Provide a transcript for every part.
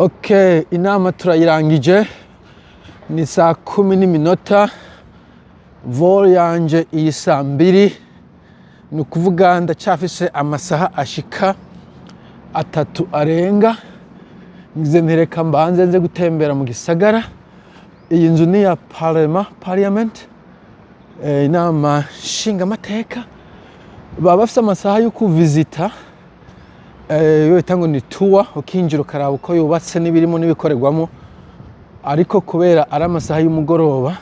Okay, inama turayirangije ni saa 10:00 vol yanje iyi saa 2 ni ukuvuga ndacyafise amasaha ashika 3 arenga ngize ntereka mbanze nze gutembera mu gisagara. Iyi nzu ni ya Parliament, inama nshingamateka baba bafise amasaha yo kuvizita yo itango ni tour ukinjira ukaraba uko yubatse n'ibirimo n'ibikorerwamo, ariko kubera ari amasaha y'umugoroba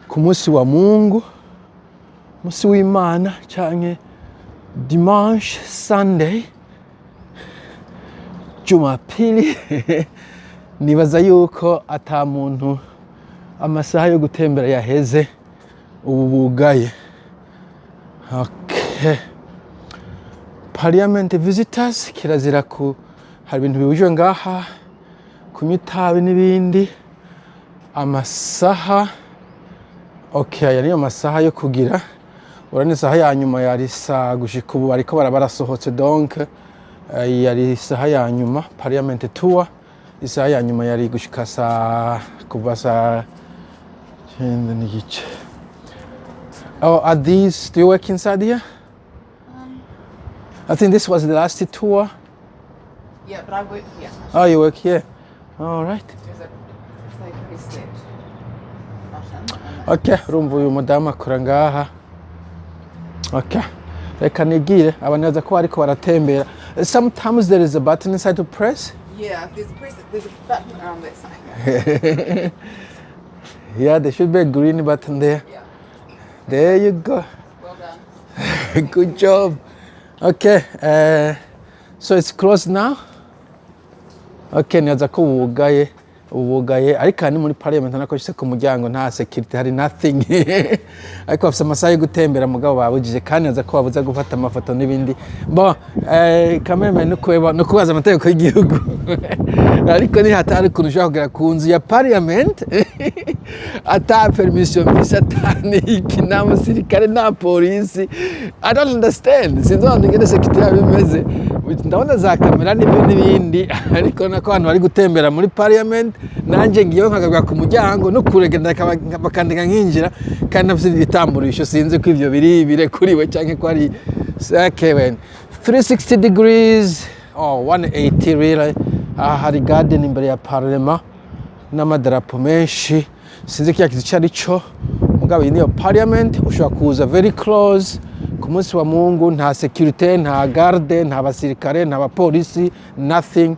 ku munsi wa Mungu, munsi w'Imana canke dimanche, Sunday, Jumapili nibaza yuko ata muntu amasaha yo gutembera yaheze ubu bugaye. Okay. Parliament visitors kirazira ku hari ibintu bibujwe ngaha, kunywa itabi n'ibindi. Amasaha okay, aya niyo masaha yo kugira urane saha ya nyuma yari saa gushika ubu ariko barasohotse, donc yari saha ya nyuma Parliament tour. Isaha ya nyuma yari gushika kuva saa 9 n'igice. Oh, are these, do you work inside here? I think this was the last tour. Yeah, but I work here. Oh, you work here? All right. Okay, rumva uyu mudamu akora ngaha. Okay. Reka nigire abanyaza ko ariko baratembera. Sometimes there is a button inside to press. Yeah, there's a button around that side. Yeah, there should be a green button there. Yeah. There you go. Well done. Good job. Okay, so it's closed now. Okay, nibaza ko ubugaye ariko ni muri Parliament nako shise ku muryango nta security hari nothing. Ariko bafise amasaha yo gutembera mugabo babujije kandi nibaza ko babuza gufata amafoto n'ibindi. Bon, cameraman no kubaza amategeko y'igihugu. Ariko ni hatari kurusha kugera ku nzu ya Parliament ata permission visa atani ikina musirikare na polisi. I don't understand. Sinzi ngene security yabimeze. Ndabona za kamera n'ibindi ariko nako abantu bari gutembera muri Parliament, nanje ngiye nkagaga ku muryango no kuregenda bakandika nkinjira kandi nafite ibitamburisho, sinzi ko ivyo birekuriwe canke ko ari sakewen. 360 degrees or 180 really. Hari garden imbere ya Parliament n'amadarapo menshi, sinzi kiya kizi carico mugabo iyi niyo Parliament. Ushobora kuza very close ku munsi wa Mungu, nta security, nta garde, nta basirikare, nta bapolisi, nothing.